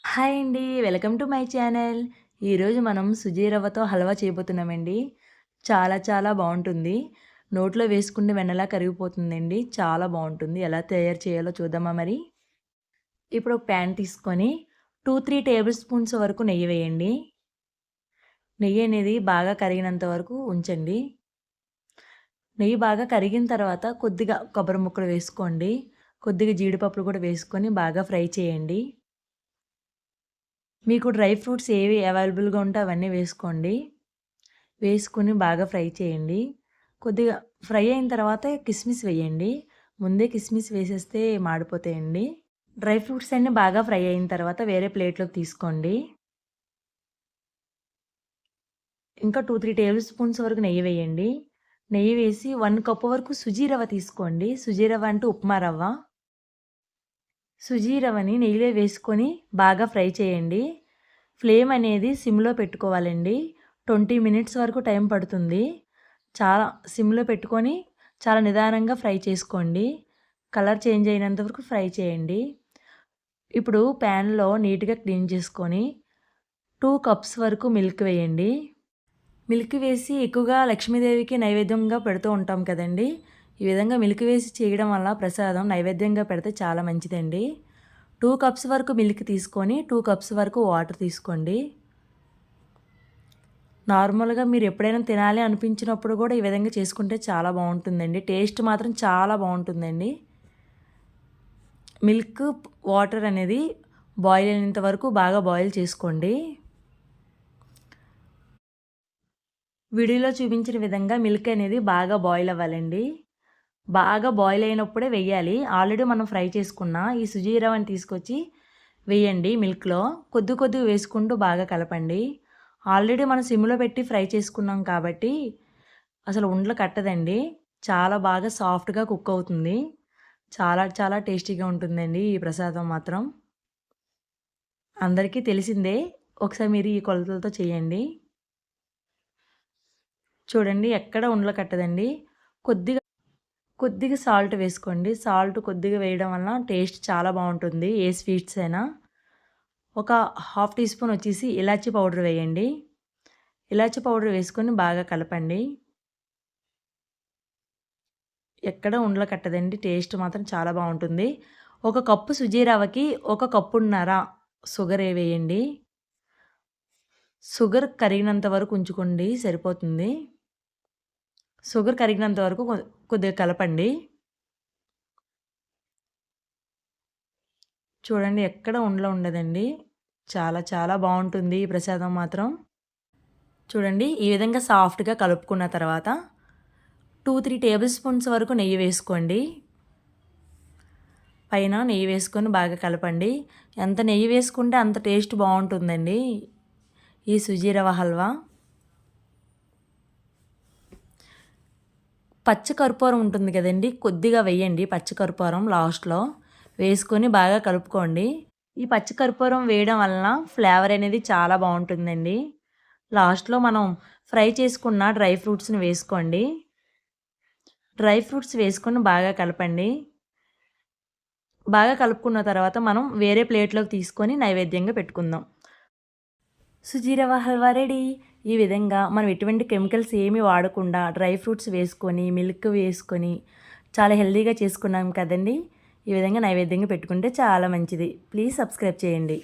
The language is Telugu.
హాయ్ అండి. Welcome to my channel. ఈరోజు మనం సుజీ రవ్వతో హల్వా చేయబోతున్నామండి. చాలా చాలా బావుంటుంది. నోట్లో వేసుకుంటే వెన్నలా కరిగిపోతుందండి. చాలా బావుంటుంది. ఎలా తయారు చేయాలో చూద్దామా మరి? ఇప్పుడు ఒక ప్యాన్ తీసుకొని 2, 3 టేబుల్ స్పూన్స్ వరకు నెయ్యి వేయండి. నెయ్యి అనేది బాగా కరిగినంత వరకు ఉంచండి. నెయ్యి బాగా కరిగిన తర్వాత కొద్దిగా కొబ్బరి ముక్కలు వేసుకోండి. కొద్దిగా జీడిపప్పులు కూడా వేసుకొని బాగా ఫ్రై చేయండి. మీకు డ్రై ఫ్రూట్స్ ఏవి అవైలబుల్‌గా ఉంటే అవన్నీ వేసుకోండి. వేసుకొని బాగా ఫ్రై చేయండి. కొద్దిగా ఫ్రై అయిన తర్వాత కిస్మిస్ వేయండి. ముందే కిస్మిస్ వేసేస్తే మాడిపోతాయండి. డ్రై ఫ్రూట్స్ అన్నీ బాగా ఫ్రై అయిన తర్వాత వేరే ప్లేట్‌లోకి తీసుకోండి. ఇంకా 2, 3 టేబుల్ స్పూన్స్ వరకు నెయ్యి వేయండి. నెయ్యి వేసి 1 కప్ వరకు సుజీ రవ్వ తీసుకోండి. సుజీ రవ్వ అంటే ఉప్మా రవ్వ. సుజీ రవ్వని నెయ్యిలో వేసుకొని బాగా ఫ్రై చేయండి. ఫ్లేమ్ అనేది సిమ్‌లో పెట్టుకోవాలండి. 20 మినిట్స్ వరకు టైం పడుతుంది. చాలా సిమ్‌లో పెట్టుకొని చాలా నిదానంగా ఫ్రై చేసుకోండి. కలర్ చేంజ్ అయినంత వరకు ఫ్రై చేయండి. ఇప్పుడు ప్యాన్‌లో నీట్‌గా క్లీన్ చేసుకొని 2 కప్స్ వరకు మిల్క్ వేయండి. మిల్క్ వేసి ఎక్కువగా లక్ష్మీదేవికి నైవేద్యంగా పెడుతూ ఉంటాం కదండీ! ఈ విధంగా మిల్క్ వేసి చేయడం వల్ల ప్రసాదం నైవేద్యంగా పెడితే చాలా మంచిదండి. 2 కప్స్ వరకు మిల్క్ తీసుకొని 2 కప్స్ వరకు వాటర్ తీసుకోండి. నార్మల్‌గా మీరు ఎప్పుడైనా తినాలి అనిపించినప్పుడు కూడా ఈ విధంగా చేసుకుంటే చాలా బావుంటుందండి. టేస్ట్ మాత్రం చాలా బావుంటుందండి. మిల్క్, వాటర్ అనేది బాయిల్ అయినంత వరకు బాగా బాయిల్ చేసుకోండి. వీడియోలో చూపించిన విధంగా మిల్క్ అనేది బాగా బాయిల్ అవ్వాలండి. బాగా బాయిల్ అయినప్పుడే వెయ్యాలి. ఆల్రెడీ మనం ఫ్రై చేసుకున్న ఈ సుజీ రవ్వని తీసుకొచ్చి వేయండి మిల్క్‌లో. కొద్ది కొద్దిగా వేసుకుంటూ బాగా కలపండి. ఆల్రెడీ మనం సిమ్‌లో పెట్టి ఫ్రై చేసుకున్నాం కాబట్టి అసలు ఉండలు కట్టదండి. చాలా బాగా సాఫ్ట్‌గా కుక్ అవుతుంది. చాలా చాలా టేస్టీగా ఉంటుందండి ఈ ప్రసాదం మాత్రం. అందరికీ తెలిసిందే. ఒకసారి మీరు ఈ కొలతలతో చేయండి. చూడండి ఎక్కడ ఉండలు కట్టదండి. కొద్దిగా కొద్దిగా సాల్ట్ వేసుకోండి. సాల్ట్ కొద్దిగా వేయడం వలన టేస్ట్ చాలా బావుంటుంది. ఏ స్వీట్స్ అయినా. ఒక హాఫ్ టీ స్పూన్ వచ్చేసి ఇలాచీ పౌడర్ వేయండి. ఇలాచీ పౌడర్ వేసుకొని బాగా కలపండి. ఎక్కడ ఉండలు కట్టదండి. టేస్ట్ మాత్రం చాలా బావుంటుంది. ఒక కప్పు సుజీ రవ్వకి ఒక కప్పున్నర షుగర్ వేయండి. షుగర్ కరిగినంత వరకు ఉంచుకోండి సరిపోతుంది. షుగర్ కరిగినంత వరకు కొద్దిగా కలపండి. చూడండి ఎక్కడ ఉండలు ఉండదండి. చాలా చాలా బావుంటుంది ఈ ప్రసాదం మాత్రం. చూడండి ఈ విధంగా సాఫ్ట్‌గా కలుపుకున్న తర్వాత 2, 3 టేబుల్ స్పూన్స్ వరకు నెయ్యి వేసుకోండి. పైన నెయ్యి వేసుకొని బాగా కలపండి. ఎంత నెయ్యి వేసుకుంటే అంత టేస్ట్ బావుంటుందండి ఈ సుజీ రవ్వ హల్వా. పచ్చ కర్పూరం ఉంటుంది కదండీ! కొద్దిగా వేయండి పచ్చ కర్పూరం లాస్ట్‌లో. వేసుకొని బాగా కలుపుకోండి. ఈ పచ్చి కర్పూరం వేయడం వలన ఫ్లేవర్ అనేది చాలా బావుంటుందండి. లాస్ట్‌లో మనం ఫ్రై చేసుకున్న డ్రై ఫ్రూట్స్‌ని వేసుకోండి. డ్రై ఫ్రూట్స్ వేసుకొని బాగా కలపండి. బాగా కలుపుకున్న తర్వాత మనం వేరే ప్లేట్‌లోకి తీసుకొని నైవేద్యంగా పెట్టుకుందాం. సుజీ రవ్వ హల్వా రెడీ. ఈ విధంగా మనం ఎటువంటి కెమికల్స్ ఏమీ వాడకుండా డ్రై ఫ్రూట్స్ వేసుకొని, మిల్క్ వేసుకొని చాలా హెల్తీగా చేసుకున్నాం కదండీ! ఈ విధంగా నైవేద్యంగా పెట్టుకుంటే చాలా మంచిది. ప్లీజ్ సబ్స్క్రైబ్ చేయండి.